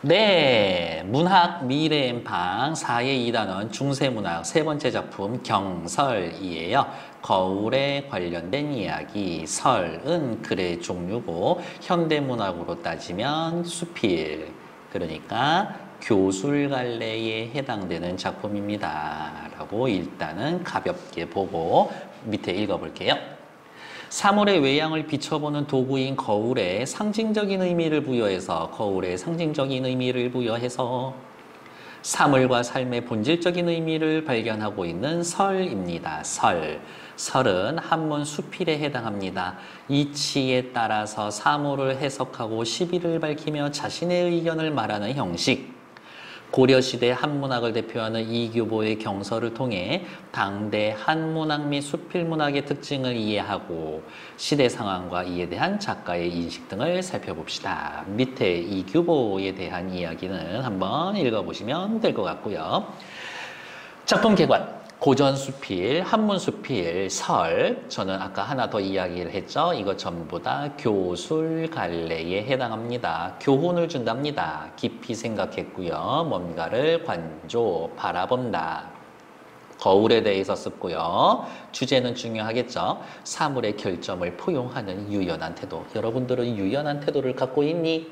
네, 문학 미래엠팡 4의 2단원 중세문학 세 번째 작품 경설이에요. 거울에 관련된 이야기, 설은 글의 종류고 현대문학으로 따지면 수필, 그러니까 교술갈래에 해당되는 작품입니다. 라고 일단은 가볍게 보고 밑에 읽어볼게요. 사물의 외양을 비춰보는 도구인 거울에 상징적인 의미를 부여해서 사물과 삶의 본질적인 의미를 발견하고 있는 설입니다. 설은 한문 수필에 해당합니다. 이치에 따라서 사물을 해석하고 시비를 밝히며 자신의 의견을 말하는 형식. 고려시대 한문학을 대표하는 이규보의 경서를 통해 당대 한문학 및 수필문학의 특징을 이해하고 시대 상황과 이에 대한 작가의 인식 등을 살펴봅시다. 밑에 이규보에 대한 이야기는 한번 읽어보시면 될 것 같고요. 작품 개관. 고전 수필, 한문 수필, 설. 저는 아까 하나 더 이야기를 했죠. 이거 전부 다 교술 갈래에 해당합니다. 교훈을 준답니다. 깊이 생각했고요. 뭔가를 관조, 바라본다. 거울에 대해서 썼고요. 주제는 중요하겠죠. 사물의 결점을 포용하는 유연한 태도. 여러분들은 유연한 태도를 갖고 있니?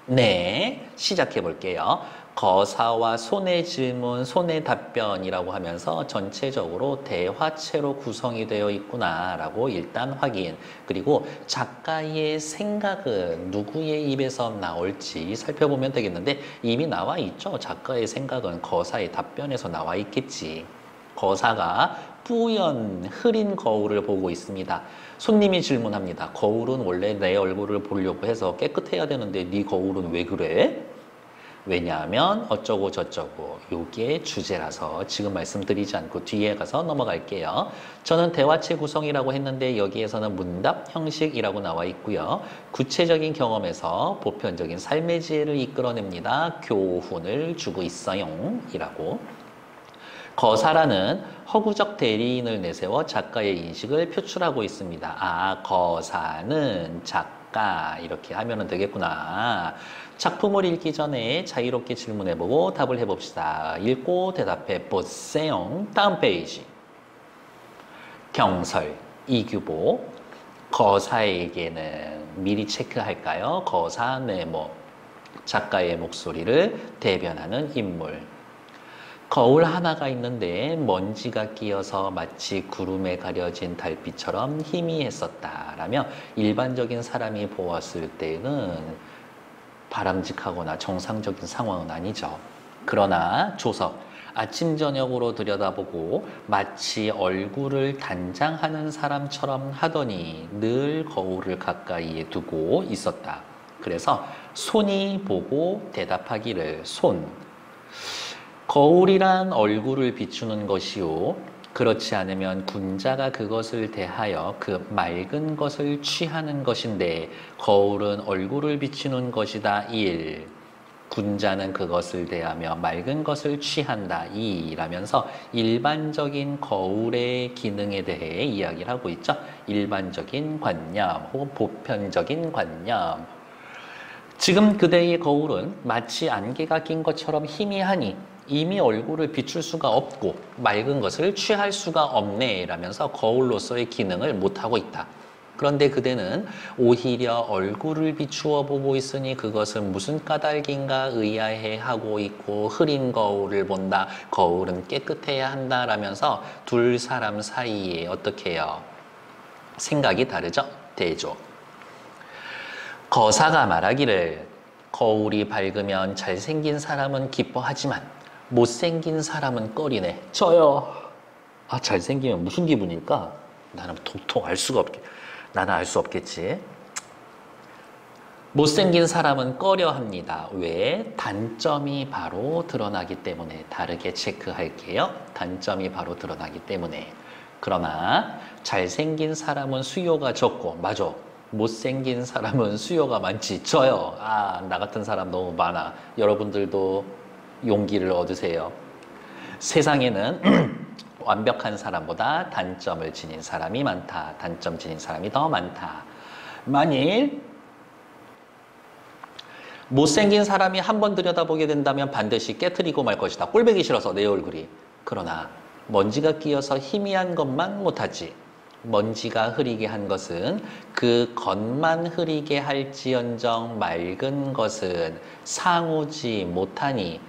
네, 시작해 볼게요. 거사와 손의 질문, 손의 답변이라고 하면서 전체적으로 대화체로 구성이 되어 있구나라고 일단 확인. 그리고 작가의 생각은 누구의 입에서 나올지 살펴보면 되겠는데 이미 나와 있죠. 작가의 생각은 거사의 답변에서 나와 있겠지. 거사가 뿌연 흐린 거울을 보고 있습니다. 손님이 질문합니다. 거울은 원래 내 얼굴을 보려고 해서 깨끗해야 되는데 네 거울은 왜 그래? 왜냐하면 어쩌고 저쩌고 요게 주제라서 지금 말씀드리지 않고 뒤에 가서 넘어갈게요. 저는 대화체 구성이라고 했는데 여기에서는 문답 형식이라고 나와 있고요. 구체적인 경험에서 보편적인 삶의 지혜를 이끌어냅니다. 교훈을 주고 있어요. 이라고. 거사라는 허구적 대리인을 내세워 작가의 인식을 표출하고 있습니다. 아, 거사는 작가 이렇게 하면 되겠구나. 작품을 읽기 전에 자유롭게 질문해보고 답을 해봅시다. 읽고 대답해 보세요. 다음 페이지. 경설, 이규보. 거사에게는 미리 체크할까요? 거사 네모. 작가의 목소리를 대변하는 인물. 거울 하나가 있는데 먼지가 끼어서 마치 구름에 가려진 달빛처럼 희미했었다. 라며 일반적인 사람이 보았을 때는 바람직하거나 정상적인 상황은 아니죠. 그러나 조석, 아침 저녁으로 들여다보고 마치 얼굴을 단장하는 사람처럼 하더니 늘 거울을 가까이에 두고 있었다. 그래서 손이 보고 대답하기를 손. 거울이란 얼굴을 비추는 것이요. 그렇지 않으면 군자가 그것을 대하여 그 맑은 것을 취하는 것인데 거울은 얼굴을 비추는 것이다. 1. 군자는 그것을 대하며 맑은 것을 취한다. 2. 라면서 일반적인 거울의 기능에 대해 이야기를 하고 있죠. 일반적인 관념 혹은 보편적인 관념. 지금 그대의 거울은 마치 안개가 낀 것처럼 희미하니 이미 얼굴을 비출 수가 없고 맑은 것을 취할 수가 없네 라면서 거울로서의 기능을 못하고 있다. 그런데 그대는 오히려 얼굴을 비추어 보고 있으니 그것은 무슨 까닭인가 의아해 하고 있고 흐린 거울을 본다. 거울은 깨끗해야 한다 라면서 둘 사람 사이에 어떻게 해요? 생각이 다르죠? 대조. 거사가 말하기를 거울이 밝으면 잘생긴 사람은 기뻐하지만 못생긴 사람은 꺼리네. 저요. 아, 잘생기면 무슨 기분일까? 나는 도통 알 수가 없겠. 나는 알 수 없겠지. 못생긴 사람은 꺼려합니다. 왜? 단점이 바로 드러나기 때문에. 다르게 체크할게요. 단점이 바로 드러나기 때문에. 그러나 잘생긴 사람은 수요가 적고, 맞아. 못생긴 사람은 수요가 많지. 저요. 아, 나 같은 사람 너무 많아. 여러분들도 용기를 얻으세요. 세상에는 완벽한 사람보다 단점을 지닌 사람이 많다. 단점 지닌 사람이 더 많다. 만일 못생긴 사람이 한 번 들여다보게 된다면 반드시 깨트리고 말 것이다. 꼴보기 싫어서 내 얼굴이. 그러나 먼지가 끼어서 희미한 것만 못하지. 먼지가 흐리게 한 것은 그 겉만 흐리게 할지언정 맑은 것은 상우지 못하니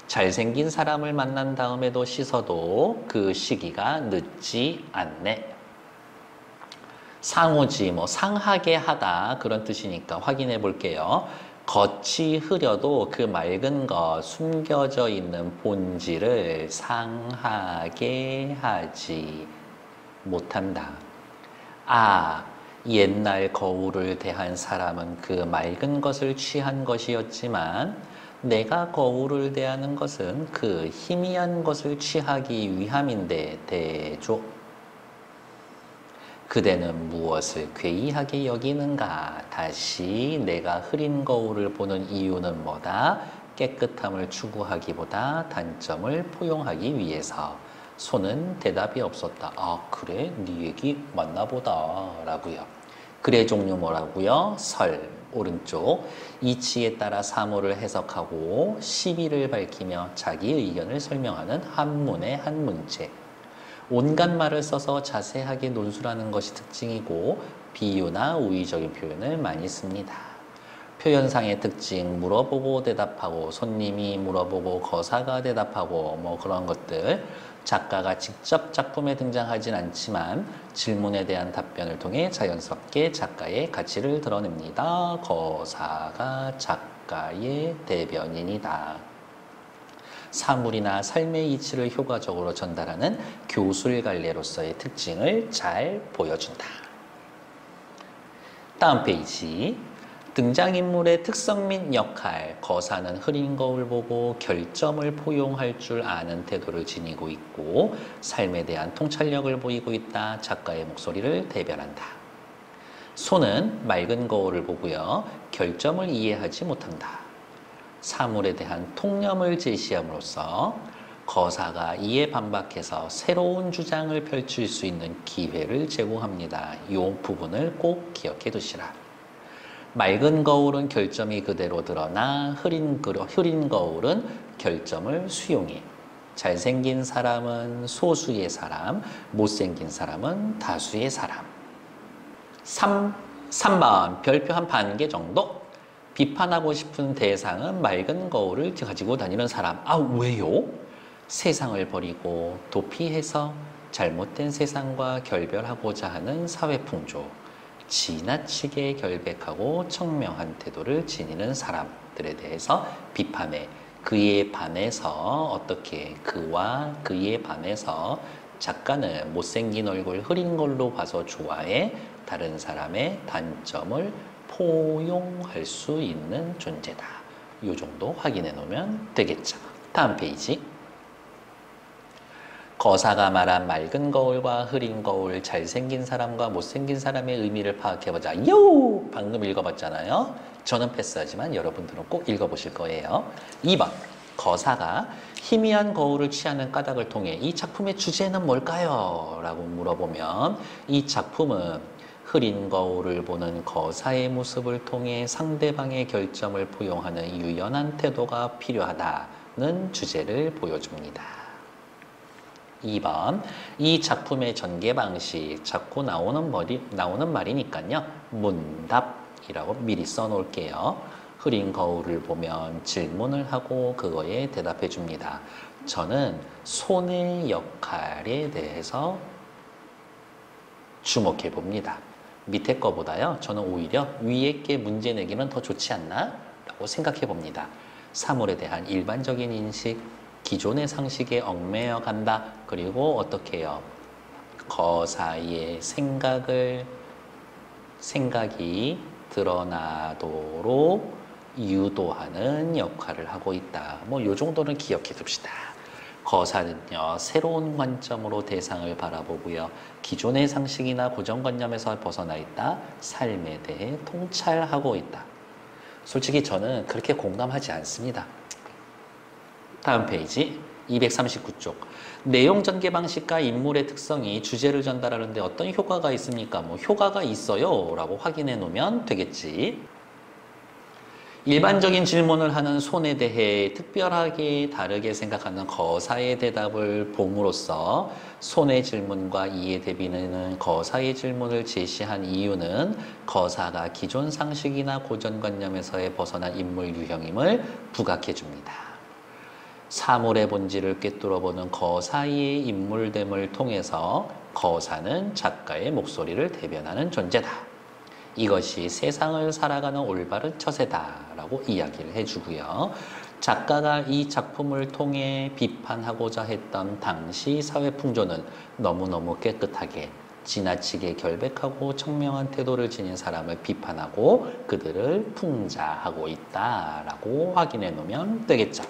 잘생긴 사람을 만난 다음에도 씻어도 그 시기가 늦지 않네. 상우지 뭐 상하게 하다 그런 뜻이니까 확인해 볼게요. 겉이 흐려도 그 맑은 것 숨겨져 있는 본질을 상하게 하지 못한다. 아, 옛날 거울을 대한 사람은 그 맑은 것을 취한 것이었지만 내가 거울을 대하는 것은 그 희미한 것을 취하기 위함인데 대조. 그대는 무엇을 괴이하게 여기는가? 다시 내가 흐린 거울을 보는 이유는 뭐다? 깨끗함을 추구하기보다 단점을 포용하기 위해서. 소는 대답이 없었다. 아, 그래? 네 얘기 맞나 보다. 라고요. 글의 종류 뭐라고요? 설, 오른쪽. 이치에 따라 사물을 해석하고 시비를 밝히며 자기 의견을 설명하는 한문의 한 문체. 온갖 말을 써서 자세하게 논술하는 것이 특징이고 비유나 우의적인 표현을 많이 씁니다. 표현상의 특징, 물어보고 대답하고 손님이 물어보고 거사가 대답하고 뭐 그런 것들. 작가가 직접 작품에 등장하진 않지만 질문에 대한 답변을 통해 자연스럽게 작가의 가치를 드러냅니다. 거사가 작가의 대변인이다. 사물이나 삶의 이치를 효과적으로 전달하는 교술갈래로서의 특징을 잘 보여준다. 다음 페이지. 등장인물의 특성 및 역할, 거사는 흐린 거울 보고 결점을 포용할 줄 아는 태도를 지니고 있고 삶에 대한 통찰력을 보이고 있다. 작가의 목소리를 대변한다. 소는 맑은 거울을 보고요. 결점을 이해하지 못한다. 사물에 대한 통념을 제시함으로써 거사가 이에 반박해서 새로운 주장을 펼칠 수 있는 기회를 제공합니다. 이 부분을 꼭 기억해 두시라. 맑은 거울은 결점이 그대로 드러나 흐린 거울은 결점을 수용해. 잘생긴 사람은 소수의 사람, 못생긴 사람은 다수의 사람. 3번 별표 한 반 개 정도. 비판하고 싶은 대상은 맑은 거울을 가지고 다니는 사람. 아, 왜요? 세상을 버리고 도피해서 잘못된 세상과 결별하고자 하는 사회풍조. 지나치게 결백하고 청명한 태도를 지니는 사람들에 대해서 비판해. 그에 반해서 어떻게 그와 그에 반해서 작가는 못생긴 얼굴 흐린 걸로 봐서 좋아해. 다른 사람의 단점을 포용할 수 있는 존재다. 이 정도 확인해 놓으면 되겠죠. 다음 페이지. 거사가 말한 맑은 거울과 흐린 거울, 잘생긴 사람과 못생긴 사람의 의미를 파악해보자. 요! 방금 읽어봤잖아요. 저는 패스하지만 여러분들은 꼭 읽어보실 거예요. 2번. 거사가 희미한 거울을 취하는 까닭을 통해 이 작품의 주제는 뭘까요? 라고 물어보면 이 작품은 흐린 거울을 보는 거사의 모습을 통해 상대방의 결점을 포용하는 유연한 태도가 필요하다는 주제를 보여줍니다. 2번. 이 작품의 전개 방식, 자꾸 나오는 말이니까요. 문답이라고 미리 써놓을게요. 흐린 거울을 보면 질문을 하고 그거에 대답해 줍니다. 저는 손의 역할에 대해서 주목해 봅니다. 밑에 거보다요. 저는 오히려 위에 게 문제 내기는 더 좋지 않나? 라고 생각해 봅니다. 사물에 대한 일반적인 인식, 기존의 상식에 얽매여 간다. 그리고 어떻게 해요? 거사의 생각이 드러나도록 유도하는 역할을 하고 있다. 뭐 이 정도는 기억해 둡시다. 거사는요, 새로운 관점으로 대상을 바라보고요. 기존의 상식이나 고정관념에서 벗어나 있다. 삶에 대해 통찰하고 있다. 솔직히 저는 그렇게 공감하지 않습니다. 다음 페이지 239쪽. 내용 전개 방식과 인물의 특성이 주제를 전달하는데 어떤 효과가 있습니까? 뭐 효과가 있어요 라고 확인해 놓으면 되겠지. 일반적인 질문을 하는 손에 대해 특별하게 다르게 생각하는 거사의 대답을 봄으로써 손의 질문과 이에 대비되는 거사의 질문을 제시한 이유는 거사가 기존 상식이나 고정관념에서의 벗어난 인물 유형임을 부각해 줍니다. 사물의 본질을 꿰뚫어보는 거사의 인물됨을 통해서 거사는 작가의 목소리를 대변하는 존재다. 이것이 세상을 살아가는 올바른 처세다라고 이야기를 해주고요. 작가가 이 작품을 통해 비판하고자 했던 당시 사회 풍조는 너무너무 깨끗하게 지나치게 결백하고 청명한 태도를 지닌 사람을 비판하고 그들을 풍자하고 있다라고 확인해 놓으면 되겠죠.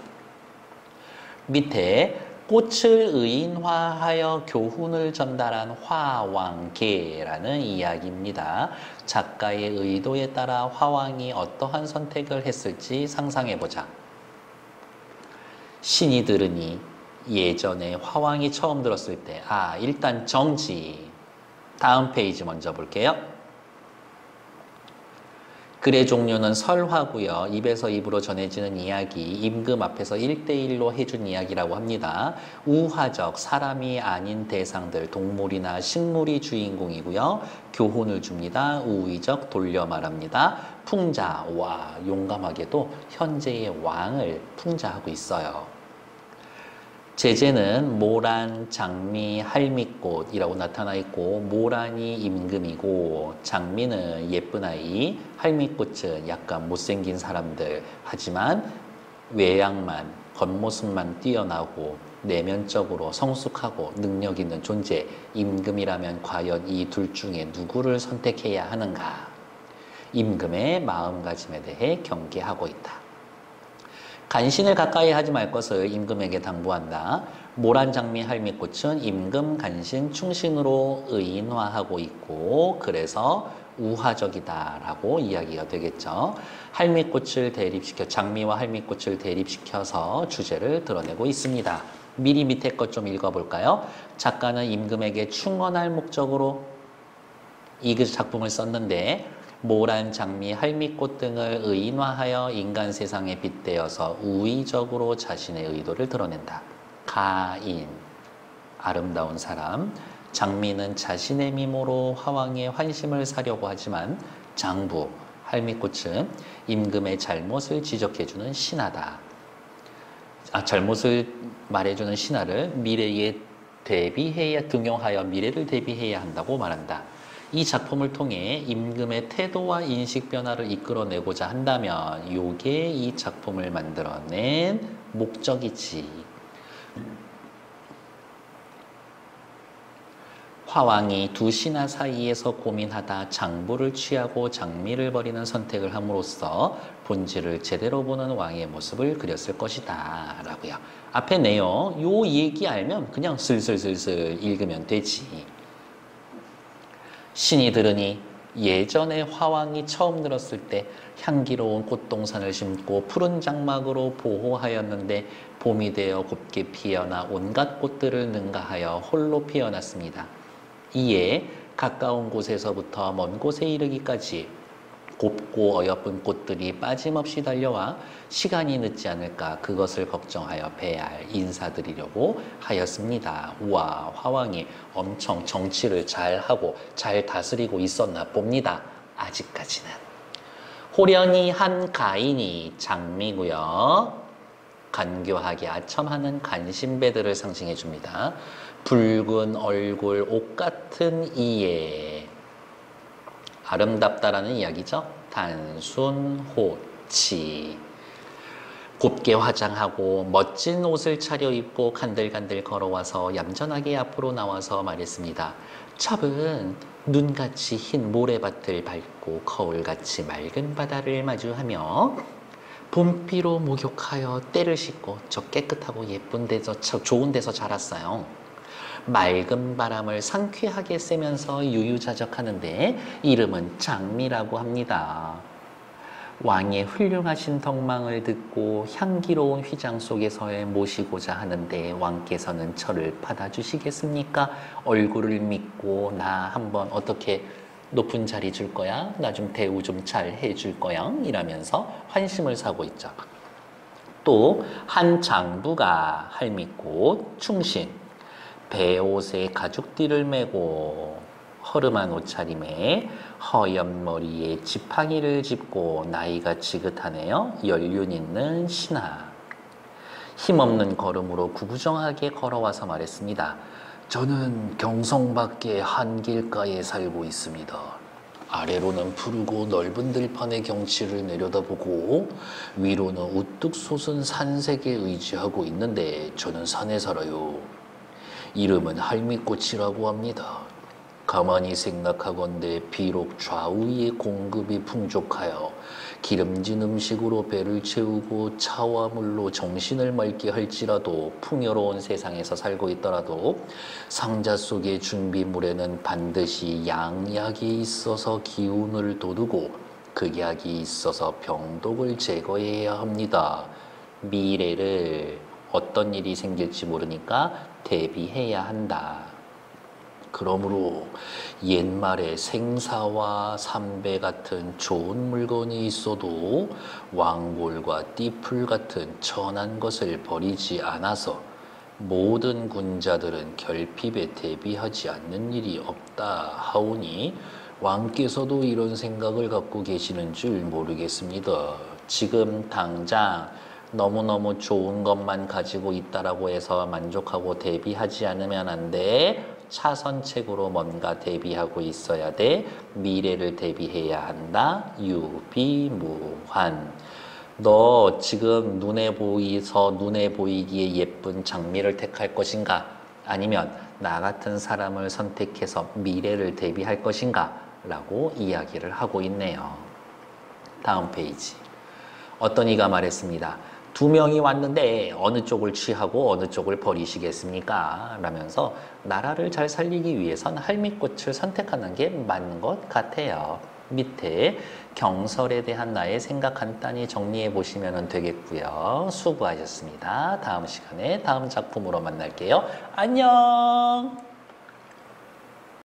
밑에 꽃을 의인화하여 교훈을 전달한 화왕계라는 이야기입니다. 작가의 의도에 따라 화왕이 어떠한 선택을 했을지 상상해보자. 신이 들으니 예전에 화왕이 처음 들었을 때 일단 정지. 다음 페이지 먼저 볼게요. 글의 종류는 설화고요. 입에서 입으로 전해지는 이야기, 임금 앞에서 1대1로 해준 이야기라고 합니다. 우화적, 사람이 아닌 대상들, 동물이나 식물이 주인공이고요. 교훈을 줍니다. 우의적, 돌려 말합니다. 풍자, 용감하게도 현재의 왕을 풍자하고 있어요. 제재는 모란, 장미, 할미꽃이라고 나타나 있고 모란이 임금이고 장미는 예쁜 아이, 할미꽃은 약간 못생긴 사람들. 하지만 외양만, 겉모습만 뛰어나고 내면적으로 성숙하고 능력 있는 존재, 임금이라면 과연 이 둘 중에 누구를 선택해야 하는가? 임금의 마음가짐에 대해 경계하고 있다. 간신을 가까이 하지 말 것을 임금에게 당부한다. 모란장미 할미꽃은 임금 간신 충신으로 의인화하고 있고 그래서 우화적이다라고 이야기가 되겠죠. 할미꽃을 대립시켜 장미와 할미꽃을 대립시켜서 주제를 드러내고 있습니다. 미리 밑에 것 좀 읽어볼까요? 작가는 임금에게 충원할 목적으로 이 작품을 썼는데 모란, 장미, 할미꽃 등을 의인화하여 인간 세상에 빗대어서 우의적으로 자신의 의도를 드러낸다. 가인, 아름다운 사람. 장미는 자신의 미모로 화왕의 환심을 사려고 하지만 장부, 할미꽃은 임금의 잘못을 지적해주는 신하다. 잘못을 말해주는 신하를 미래에 대비해야 등용하여 미래를 대비해야 한다고 말한다. 이 작품을 통해 임금의 태도와 인식 변화를 이끌어내고자 한다면 이게 이 작품을 만들어낸 목적이지. 화왕이 두 신하 사이에서 고민하다 장부를 취하고 장미를 버리는 선택을 함으로써 본질을 제대로 보는 왕의 모습을 그렸을 것이다 라고요. 앞에 내용 요 얘기 알면 그냥 슬슬슬슬 읽으면 되지. 신이 들으니 예전에 화왕이 처음 들었을 때 향기로운 꽃동산을 심고 푸른 장막으로 보호하였는데 봄이 되어 곱게 피어나 온갖 꽃들을 능가하여 홀로 피어났습니다. 이에 가까운 곳에서부터 먼 곳에 이르기까지 곱고 어여쁜 꽃들이 빠짐없이 달려와 시간이 늦지 않을까 그것을 걱정하여 배알 인사드리려고 하였습니다. 우와, 화왕이 엄청 정치를 잘하고 잘 다스리고 있었나 봅니다. 아직까지는. 호련히 한 가인이 장미고요. 간교하게 아첨하는 간신배들을 상징해 줍니다. 붉은 얼굴, 옷 같은 이에 아름답다라는 이야기죠. 단순호치. 곱게 화장하고 멋진 옷을 차려입고 간들간들 걸어와서 얌전하게 앞으로 나와서 말했습니다. 첩은 눈같이 흰 모래밭을 밟고 거울같이 맑은 바다를 마주하며 봄비로 목욕하여 때를 씻고 저 깨끗하고 예쁜 데서 좋은 데서 자랐어요. 맑은 바람을 상쾌하게 쐬면서 유유자적하는데 이름은 장미라고 합니다. 왕의 훌륭하신 덕망을 듣고 향기로운 휘장 속에서에 모시고자 하는데 왕께서는 저를 받아주시겠습니까? 얼굴을 믿고 나 한번 어떻게 높은 자리 줄 거야. 나 좀 대우 좀 잘 해줄 거야. 이라면서 환심을 사고 있죠. 또 한 장부가 할미꽃 충신 배옷에 가죽띠를 메고 허름한 옷차림에 허연 머리에 지팡이를 짚고 나이가 지긋하네요. 연륜 있는 신하. 힘없는 걸음으로 구부정하게 걸어와서 말했습니다. 저는 경성 밖의 한 길가에 살고 있습니다. 아래로는 푸르고 넓은 들판의 경치를 내려다보고 위로는 우뚝 솟은 산색에 의지하고 있는데 저는 산에 살아요. 이름은 할미꽃이라고 합니다. 가만히 생각하건대 비록 좌우의 공급이 풍족하여 기름진 음식으로 배를 채우고 차와 물로 정신을 맑게 할지라도 풍요로운 세상에서 살고 있더라도 상자 속의 준비물에는 반드시 양약이 있어서 기운을 돋우고 그 약이 있어서 병독을 제거해야 합니다. 미래를 어떤 일이 생길지 모르니까 대비해야 한다. 그러므로 옛말에 생사와 삼배 같은 좋은 물건이 있어도 왕골과 띠풀 같은 천한 것을 버리지 않아서 모든 군자들은 결핍에 대비하지 않는 일이 없다 하오니 왕께서도 이런 생각을 갖고 계시는 줄 모르겠습니다. 지금 당장 너무너무 좋은 것만 가지고 있다라고 해서 만족하고 대비하지 않으면 안 돼. 차선책으로 뭔가 대비하고 있어야 돼. 미래를 대비해야 한다. 유비무환. 너 지금 눈에 보이기에 예쁜 장미를 택할 것인가? 아니면 나 같은 사람을 선택해서 미래를 대비할 것인가? 라고 이야기를 하고 있네요. 다음 페이지. 어떤 이가 말했습니다. 두 명이 왔는데 어느 쪽을 취하고 어느 쪽을 버리시겠습니까? 라면서 나라를 잘 살리기 위해선 할미꽃을 선택하는 게 맞는 것 같아요. 밑에 경설에 대한 나의 생각 간단히 정리해 보시면 되겠고요. 수고하셨습니다. 다음 시간에 다음 작품으로 만날게요. 안녕!